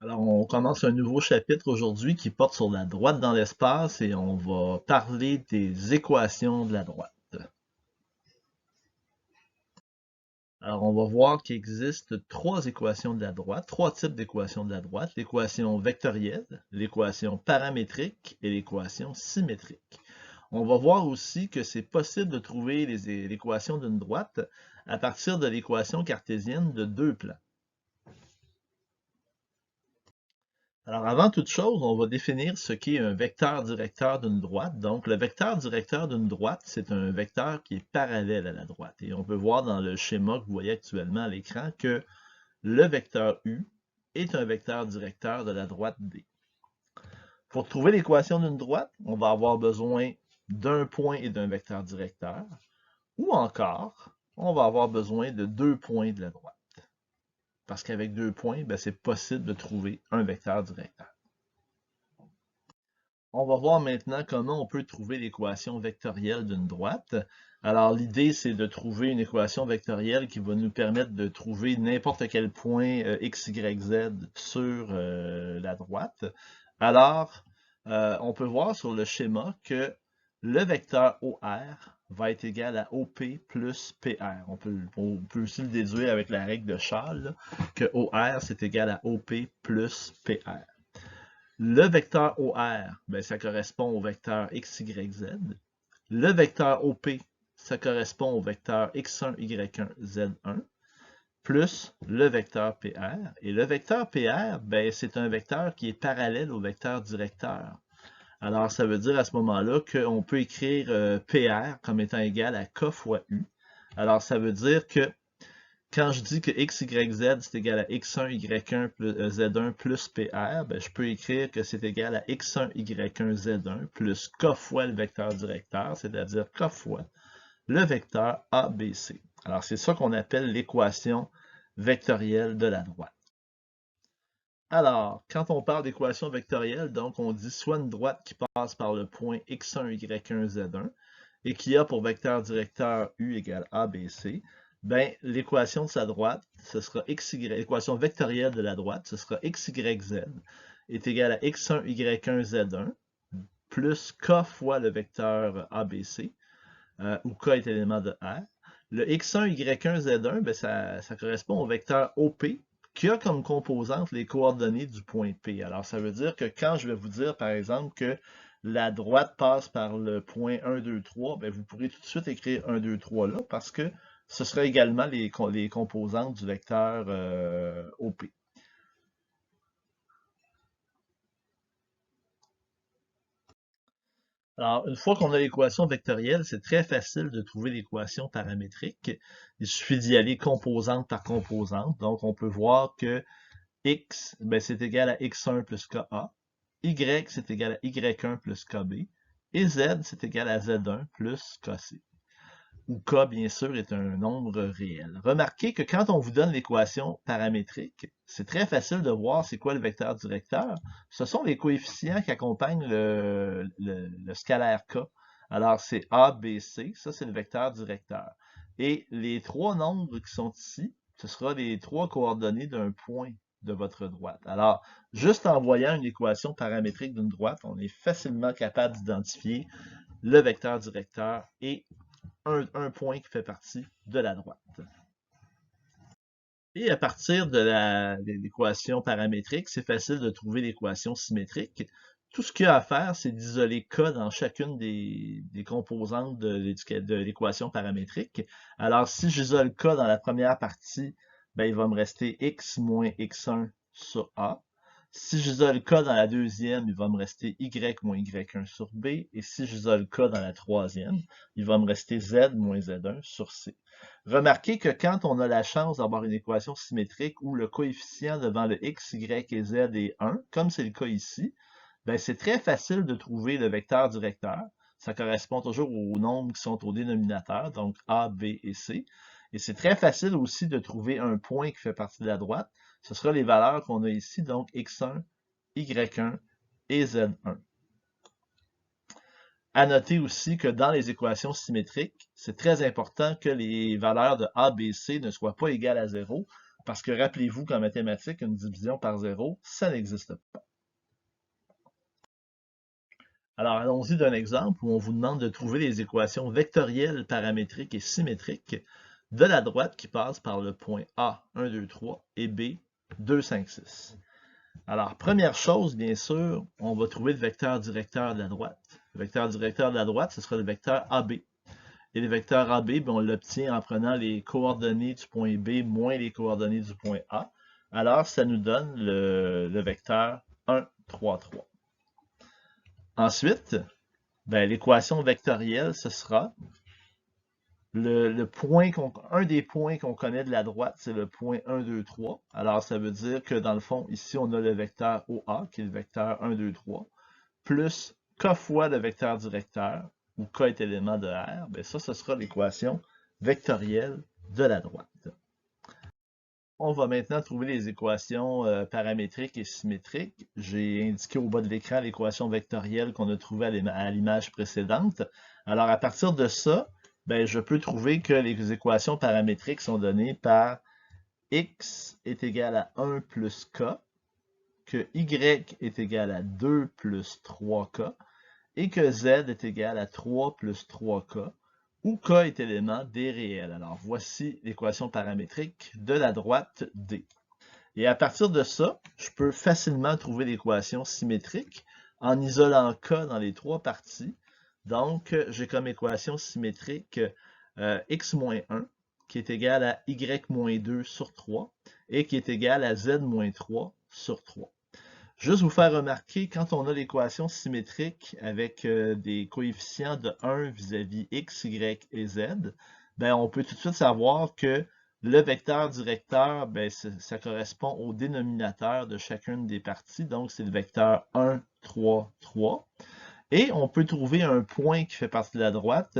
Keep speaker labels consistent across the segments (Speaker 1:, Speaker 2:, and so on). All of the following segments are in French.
Speaker 1: Alors, on commence un nouveau chapitre aujourd'hui qui porte sur la droite dans l'espace et on va parler des équations de la droite. Alors, on va voir qu'il existe trois équations de la droite, trois types d'équations de la droite, l'équation vectorielle, l'équation paramétrique et l'équation symétrique. On va voir aussi que c'est possible de trouver l'équation d'une droite à partir de l'équation cartésienne de deux plans. Alors, avant toute chose, on va définir ce qu'est un vecteur directeur d'une droite. Donc, le vecteur directeur d'une droite, c'est un vecteur qui est parallèle à la droite. Et on peut voir dans le schéma que vous voyez actuellement à l'écran que le vecteur U est un vecteur directeur de la droite D. Pour trouver l'équation d'une droite, on va avoir besoin d'un point et d'un vecteur directeur, ou encore, on va avoir besoin de deux points de la droite. Parce qu'avec deux points, c'est possible de trouver un vecteur directeur. On va voir maintenant comment on peut trouver l'équation vectorielle d'une droite. Alors, l'idée, c'est de trouver une équation vectorielle qui va nous permettre de trouver n'importe quel point x, y, z sur la droite. Alors, on peut voir sur le schéma que le vecteur OR va être égal à OP plus PR. On peut aussi le déduire avec la règle de Charles, que OR, c'est égal à OP plus PR. Le vecteur OR, ça correspond au vecteur x, y, z. Le vecteur OP, ça correspond au vecteur x1, y1, z1, plus le vecteur PR. Et le vecteur PR, c'est un vecteur qui est parallèle au vecteur directeur. Alors, ça veut dire à ce moment-là qu'on peut écrire PR comme étant égal à K fois U. Alors, ça veut dire que quand je dis que x, y, z, c'est égal à x1, y1 plus z1 plus PR, je peux écrire que c'est égal à x1, y1, z1 plus k fois le vecteur directeur, c'est-à-dire k fois le vecteur ABC. Alors, c'est ça qu'on appelle l'équation vectorielle de la droite. Alors, quand on parle d'équation vectorielle, donc on dit soit une droite qui passe par le point x1, y1, z1 et qui a pour vecteur directeur u égale ABC, l'équation de sa droite, ce sera l'équation vectorielle de la droite, ce sera x, y, z est égal à x1, y1, z1 plus k fois le vecteur ABC, où k est élément de R. Le x1, y1, z1, ça correspond au vecteur OP, qui a comme composante les coordonnées du point P. Alors, ça veut dire que quand je vais vous dire, par exemple, que la droite passe par le point 1, 2, 3, vous pourrez tout de suite écrire 1, 2, 3 là, parce que ce sera également les composantes du vecteur OP. Alors, une fois qu'on a l'équation vectorielle, c'est très facile de trouver l'équation paramétrique. Il suffit d'y aller composante par composante. Donc, on peut voir que x, c'est égal à x1 plus ka. Y, c'est égal à y1 plus kb. Et z, c'est égal à z1 plus kc. Où k, bien sûr, est un nombre réel. Remarquez que quand on vous donne l'équation paramétrique, c'est très facile de voir c'est quoi le vecteur directeur. Ce sont les coefficients qui accompagnent le scalaire k. Alors, c'est a, b, c, ça c'est le vecteur directeur. Et les trois nombres qui sont ici, ce sera les trois coordonnées d'un point de votre droite. Alors, juste en voyant une équation paramétrique d'une droite, on est facilement capable d'identifier le vecteur directeur et un point qui fait partie de la droite. Et à partir de l'équation paramétrique, c'est facile de trouver l'équation symétrique. Tout ce qu'il y a à faire, c'est d'isoler k dans chacune des composantes de l'équation paramétrique. Alors, si j'isole k dans la première partie, il va me rester x moins x1 sur a. Si j'isole k dans la deuxième, il va me rester y moins y1 sur b. Et si j'isole k dans la troisième, il va me rester z moins z1 sur c. Remarquez que quand on a la chance d'avoir une équation symétrique où le coefficient devant le x, y et z est 1, comme c'est le cas ici, c'est très facile de trouver le vecteur directeur. Ça correspond toujours aux nombres qui sont au dénominateur, donc A, B et C. Et c'est très facile aussi de trouver un point qui fait partie de la droite. Ce sera les valeurs qu'on a ici, donc x1, y1 et z1. À noter aussi que dans les équations symétriques, c'est très important que les valeurs de A, B, C ne soient pas égales à 0, Parce que rappelez-vous qu'en mathématiques, une division par 0, ça n'existe pas. Alors, allons-y d'un exemple où on vous demande de trouver les équations vectorielles, paramétriques et symétriques de la droite qui passe par le point A, 1, 2, 3, et B, 2, 5, 6. Alors, première chose, bien sûr, on va trouver le vecteur directeur de la droite. Le vecteur directeur de la droite, ce sera le vecteur AB. Et le vecteur AB, bien, on l'obtient en prenant les coordonnées du point B moins les coordonnées du point A. Alors, ça nous donne le vecteur 1, 3, 3. Ensuite, ben, l'équation vectorielle, ce sera un des points qu'on connaît de la droite, c'est le point 1, 2, 3. Alors, ça veut dire que dans le fond, ici, on a le vecteur OA, qui est le vecteur 1, 2, 3, plus K fois le vecteur directeur, où K est élément de R. Bien, ça, ce sera l'équation vectorielle de la droite. On va maintenant trouver les équations paramétriques et symétriques. J'ai indiqué au bas de l'écran l'équation vectorielle qu'on a trouvée à l'image précédente. Alors, à partir de ça, ben, je peux trouver que les équations paramétriques sont données par x est égal à 1 plus k, que y est égal à 2 plus 3k, et que z est égal à 3 plus 3k, où k est élément des réels. Alors, voici l'équation paramétrique de la droite D. Et à partir de ça, je peux facilement trouver l'équation symétrique en isolant k dans les trois parties. Donc, j'ai comme équation symétrique x moins 1, qui est égal à y moins 2 sur 3, et qui est égal à z moins 3 sur 3. Juste vous faire remarquer, quand on a l'équation symétrique avec des coefficients de 1 vis-à-vis x, y et z, ben, on peut tout de suite savoir que le vecteur directeur, ben, ça correspond au dénominateur de chacune des parties. Donc, c'est le vecteur 1, 3, 3. Et on peut trouver un point qui fait partie de la droite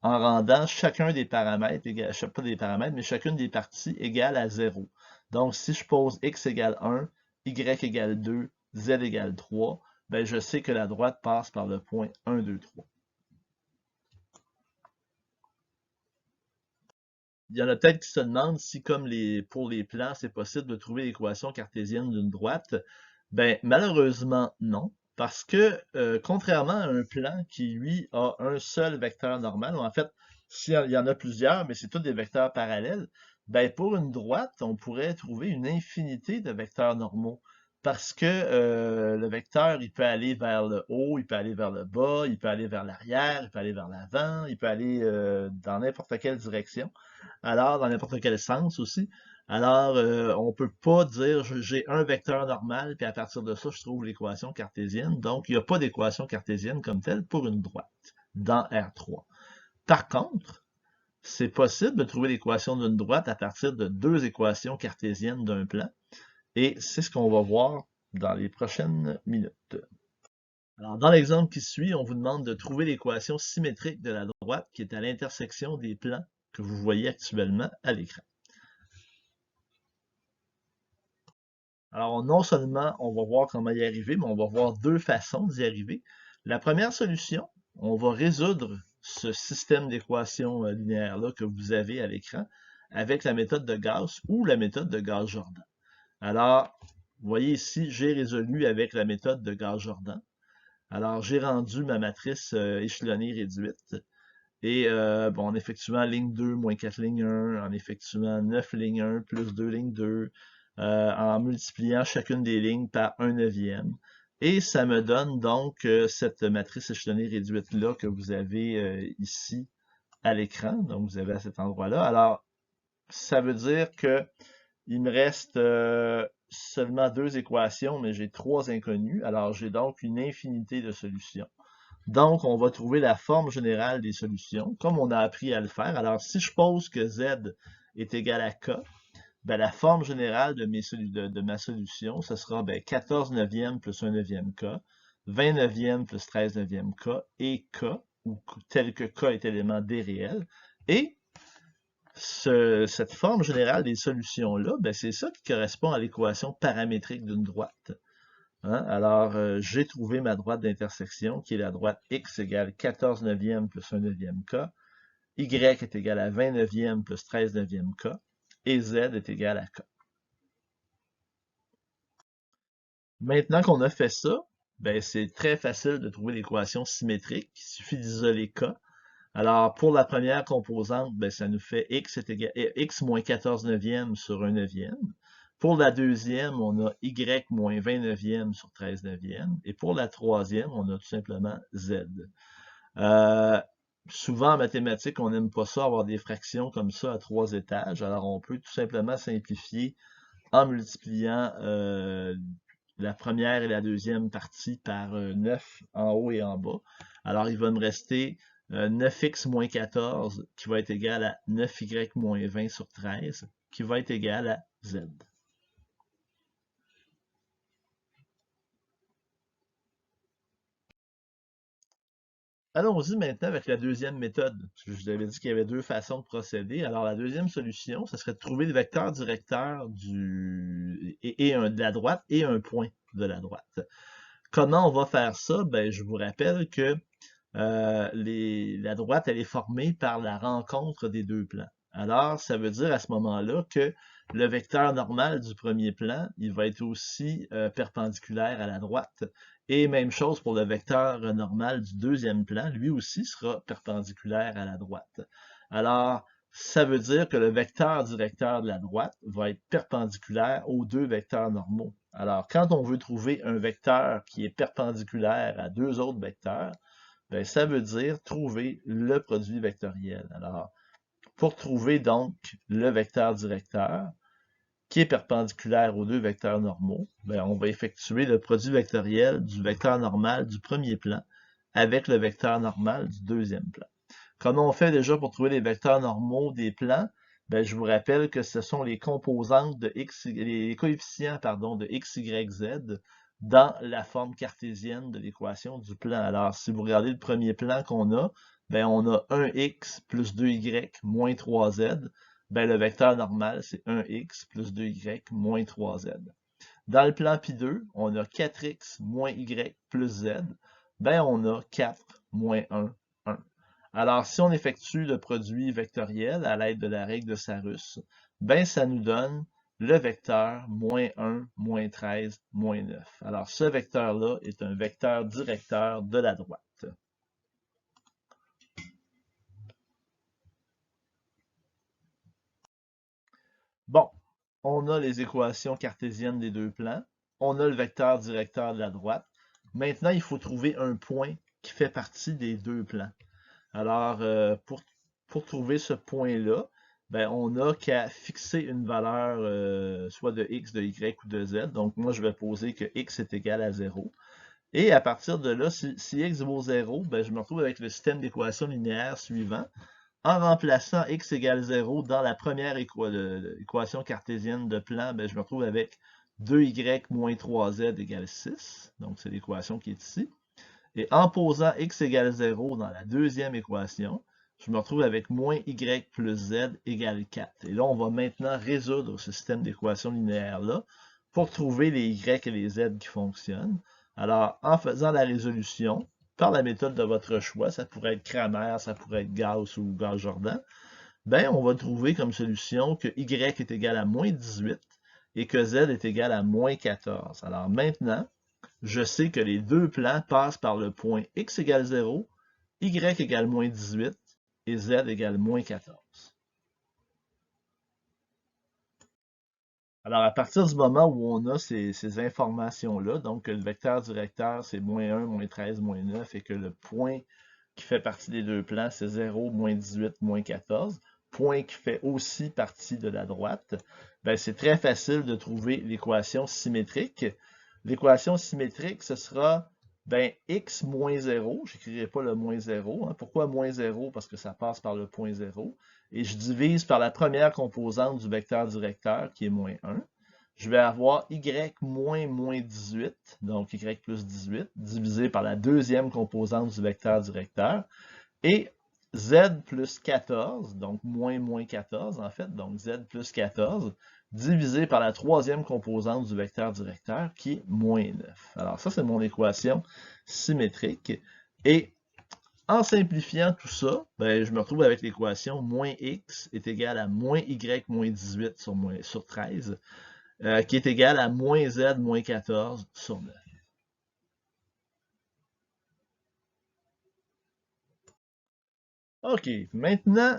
Speaker 1: en rendant chacun des paramètres, pas des paramètres, mais chacune des parties égale à 0. Donc, si je pose x égale 1, y égale 2, z égale 3, ben je sais que la droite passe par le point 1, 2, 3. Il y en a peut-être qui se demandent si, comme pour les plans, c'est possible de trouver l'équation cartésienne d'une droite. Ben, malheureusement, non. Parce que, contrairement à un plan qui, lui, a un seul vecteur normal, ou en fait, il y en a plusieurs, mais c'est tous des vecteurs parallèles, ben, pour une droite, on pourrait trouver une infinité de vecteurs normaux. Parce que le vecteur, il peut aller vers le haut, il peut aller vers le bas, il peut aller vers l'arrière, il peut aller vers l'avant, il peut aller dans n'importe quelle direction. Alors, dans n'importe quel sens aussi. Alors, on ne peut pas dire j'ai un vecteur normal, puis à partir de ça, je trouve l'équation cartésienne. Donc, il n'y a pas d'équation cartésienne comme telle pour une droite dans R3. Par contre, c'est possible de trouver l'équation d'une droite à partir de deux équations cartésiennes d'un plan. Et c'est ce qu'on va voir dans les prochaines minutes. Alors, dans l'exemple qui suit, on vous demande de trouver l'équation symétrique de la droite qui est à l'intersection des plans que vous voyez actuellement à l'écran. Alors, non seulement on va voir comment y arriver, mais on va voir deux façons d'y arriver. La première solution, on va résoudre ce système d'équations linéaires-là que vous avez à l'écran avec la méthode de Gauss ou la méthode de Gauss-Jordan. Alors, vous voyez ici, j'ai résolu avec la méthode de Gauss-Jordan. Alors, j'ai rendu ma matrice échelonnée réduite. Et bon, en effectuant ligne 2 moins 4 ligne 1, en effectuant 9 ligne 1 plus 2 ligne 2, en multipliant chacune des lignes par 1/9. Et ça me donne donc cette matrice échelonnée réduite-là que vous avez ici à l'écran. Donc, vous avez à cet endroit-là. Alors, ça veut dire que il me reste seulement deux équations, mais j'ai trois inconnues. Alors, j'ai donc une infinité de solutions. Donc, on va trouver la forme générale des solutions, comme on a appris à le faire. Alors, si je pose que z est égal à k, ben, la forme générale de ma solution, ce sera 14 neuvième plus 1 neuvième k, 20 neuvième plus 13 neuvième k, et k, ou tel que k est élément des réels. Et cette forme générale des solutions-là, ben, c'est ça qui correspond à l'équation paramétrique d'une droite. Hein? Alors, j'ai trouvé ma droite d'intersection, qui est la droite x égale 14 neuvième plus 1 neuvième k, y est égal à 20 neuvième plus 13 neuvième k, et z est égal à k. Maintenant qu'on a fait ça, ben, c'est très facile de trouver l'équation symétrique. Il suffit d'isoler K. Alors, pour la première composante, ben, ça nous fait x est égal, x moins 14 neuvièmes sur 1 neuvième. Pour la deuxième, on a y moins 20 neuvièmes sur 13 neuvièmes. Et pour la troisième, on a tout simplement z. Euh, Souvent en mathématiques, on n'aime pas ça, avoir des fractions comme ça à 3 étages. Alors, on peut tout simplement simplifier en multipliant la première et la deuxième partie par 9 en haut et en bas. Alors, il va me rester 9x moins 14 qui va être égal à 9y moins 20 sur 13 qui va être égal à z. Allons-y maintenant avec la deuxième méthode. Je vous avais dit qu'il y avait deux façons de procéder. Alors, la deuxième solution, ce serait de trouver le vecteur directeur de la droite et un point de la droite. Comment on va faire ça? Ben, je vous rappelle que la droite, elle est formée par la rencontre des deux plans. Alors, ça veut dire à ce moment-là que le vecteur normal du premier plan, il va être aussi perpendiculaire à la droite. Et même chose pour le vecteur normal du deuxième plan, lui aussi sera perpendiculaire à la droite. Alors, ça veut dire que le vecteur directeur de la droite va être perpendiculaire aux deux vecteurs normaux. Alors, quand on veut trouver un vecteur qui est perpendiculaire à deux autres vecteurs, ben, ça veut dire trouver le produit vectoriel. Alors, pour trouver donc le vecteur directeur, qui est perpendiculaire aux deux vecteurs normaux, ben, on va effectuer le produit vectoriel du vecteur normal du premier plan avec le vecteur normal du deuxième plan. Comment on fait déjà pour trouver les vecteurs normaux des plans? Ben, je vous rappelle que ce sont les composantes de x, les coefficients, pardon, de x, y, z dans la forme cartésienne de l'équation du plan. Alors, si vous regardez le premier plan qu'on a, ben, on a 1x plus 2y moins 3z. Ben, le vecteur normal, c'est 1x plus 2y moins 3z. Dans le plan π2, on a 4x moins y plus z. Ben, on a 4 moins 1, 1. Alors, si on effectue le produit vectoriel à l'aide de la règle de Sarus, ben, ça nous donne le vecteur moins 1, moins 13, moins 9. Alors, ce vecteur-là est un vecteur directeur de la droite. Bon, on a les équations cartésiennes des deux plans. On a le vecteur directeur de la droite. Maintenant, il faut trouver un point qui fait partie des deux plans. Alors, pour trouver ce point-là, ben, on n'a qu'à fixer une valeur soit de x, de y ou de z. Donc, moi, je vais poser que x est égal à 0. Et à partir de là, si x vaut 0, ben, je me retrouve avec le système d'équations linéaires suivant. En remplaçant x égale 0 dans la première équation cartésienne de plan, ben, je me retrouve avec 2y moins 3z égale 6. Donc, c'est l'équation qui est ici. Et en posant x égale 0 dans la deuxième équation, je me retrouve avec moins y plus z égale 4. Et là, on va maintenant résoudre ce système d'équations linéaires-là pour trouver les y et les z qui fonctionnent. Alors, en faisant la résolution, par la méthode de votre choix, ça pourrait être Cramer, ça pourrait être Gauss ou Gauss-Jordan, ben, on va trouver comme solution que y est égal à moins 18 et que z est égal à moins 14. Alors maintenant, je sais que les deux plans passent par le point x égale 0, y égale moins 18 et z égale moins 14. Alors, à partir du moment où on a ces informations-là, donc que le vecteur directeur, c'est moins 1, moins 13, moins 9, et que le point qui fait partie des deux plans, c'est 0, moins 18, moins 14, point qui fait aussi partie de la droite, ben, c'est très facile de trouver l'équation symétrique. L'équation symétrique, ce sera ben, x moins 0, je n'écrirai pas le moins 0. Hein. Pourquoi moins 0? Parce que ça passe par le point 0. Et je divise par la première composante du vecteur directeur, qui est moins 1. Je vais avoir y moins 18, donc y plus 18, divisé par la deuxième composante du vecteur directeur. Et z plus 14, donc moins 14 en fait, donc z plus 14, divisé par la troisième composante du vecteur directeur qui est moins 9. Alors ça, c'est mon équation symétrique. Et en simplifiant tout ça, ben, je me retrouve avec l'équation moins x est égal à moins y moins 18 sur 13. qui est égal à moins z moins 14 sur 9. OK, maintenant,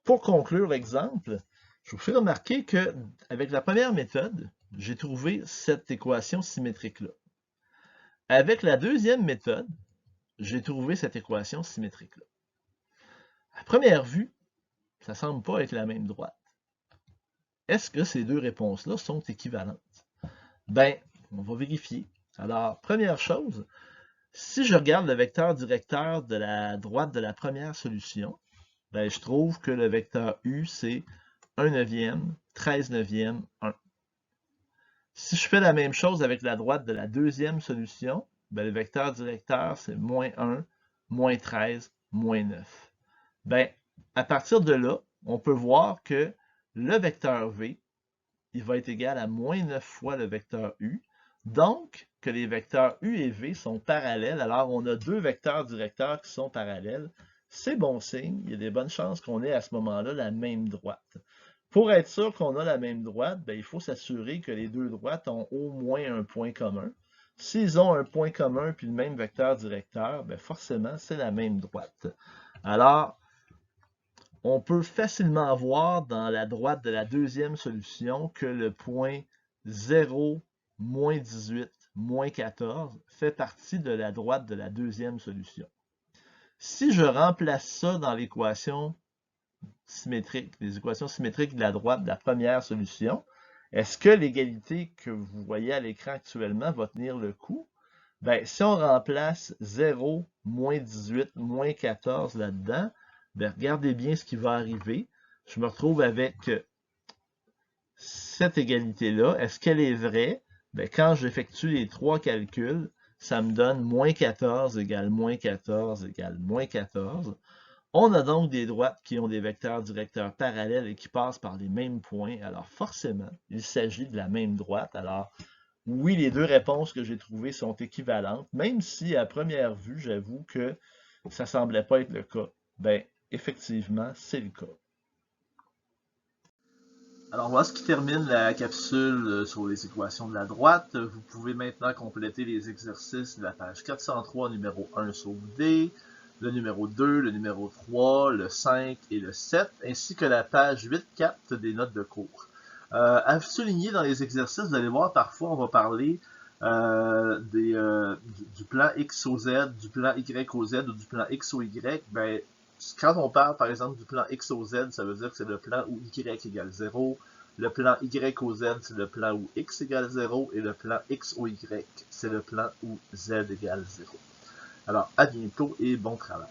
Speaker 1: pour conclure l'exemple, je vous fais remarquer que avec la première méthode, j'ai trouvé cette équation symétrique-là. Avec la deuxième méthode, j'ai trouvé cette équation symétrique-là. À première vue, ça ne semble pas être la même droite. Est-ce que ces deux réponses-là sont équivalentes? Ben, on va vérifier. Alors, première chose, si je regarde le vecteur directeur de la droite de la première solution, ben, je trouve que le vecteur U, c'est 1 neuvième, 13 neuvième, 1. Si je fais la même chose avec la droite de la deuxième solution, ben, le vecteur directeur, c'est moins 1, moins 13, moins 9. Ben, à partir de là, on peut voir que le vecteur V, il va être égal à moins 9 fois le vecteur U. Donc, que les vecteurs U et V sont parallèles. Alors, on a deux vecteurs directeurs qui sont parallèles. C'est bon signe. Il y a des bonnes chances qu'on ait à ce moment-là la même droite. Pour être sûr qu'on a la même droite, ben, il faut s'assurer que les deux droites ont au moins un point commun. S'ils ont un point commun puis le même vecteur directeur, ben, forcément, c'est la même droite. Alors, on peut facilement voir dans la droite de la deuxième solution que le point 0, moins 18, moins 14 fait partie de la droite de la deuxième solution. Si je remplace ça dans l'équation symétrique, les équations symétriques de la droite de la première solution, est-ce que l'égalité que vous voyez à l'écran actuellement va tenir le coup? Ben, si on remplace 0, moins 18, moins 14 là-dedans, ben, regardez bien ce qui va arriver. Je me retrouve avec cette égalité-là. Est-ce qu'elle est vraie? Ben, quand j'effectue les trois calculs, ça me donne moins 14 égale moins 14 égale moins 14. On a donc des droites qui ont des vecteurs directeurs parallèles et qui passent par les mêmes points. Alors forcément, il s'agit de la même droite. Alors oui, les deux réponses que j'ai trouvées sont équivalentes, même si à première vue, j'avoue que ça semblait pas être le cas. Ben, effectivement, c'est le cas. Alors voilà ce qui termine la capsule sur les équations de la droite. Vous pouvez maintenant compléter les exercices de la page 403, numéro 1 sur D, le numéro 2, le numéro 3, le 5 et le 7, ainsi que la page 8.4 des notes de cours. À souligner dans les exercices, vous allez voir, parfois on va parler du plan X au Z, du plan Y au Z ou du plan X au Y. Ben, quand on parle par exemple du plan X au Z, ça veut dire que c'est le plan où Y égale 0. Le plan Y au Z, c'est le plan où X égale 0. Et le plan X au Y, c'est le plan où Z égale 0. Alors, à bientôt et bon travail.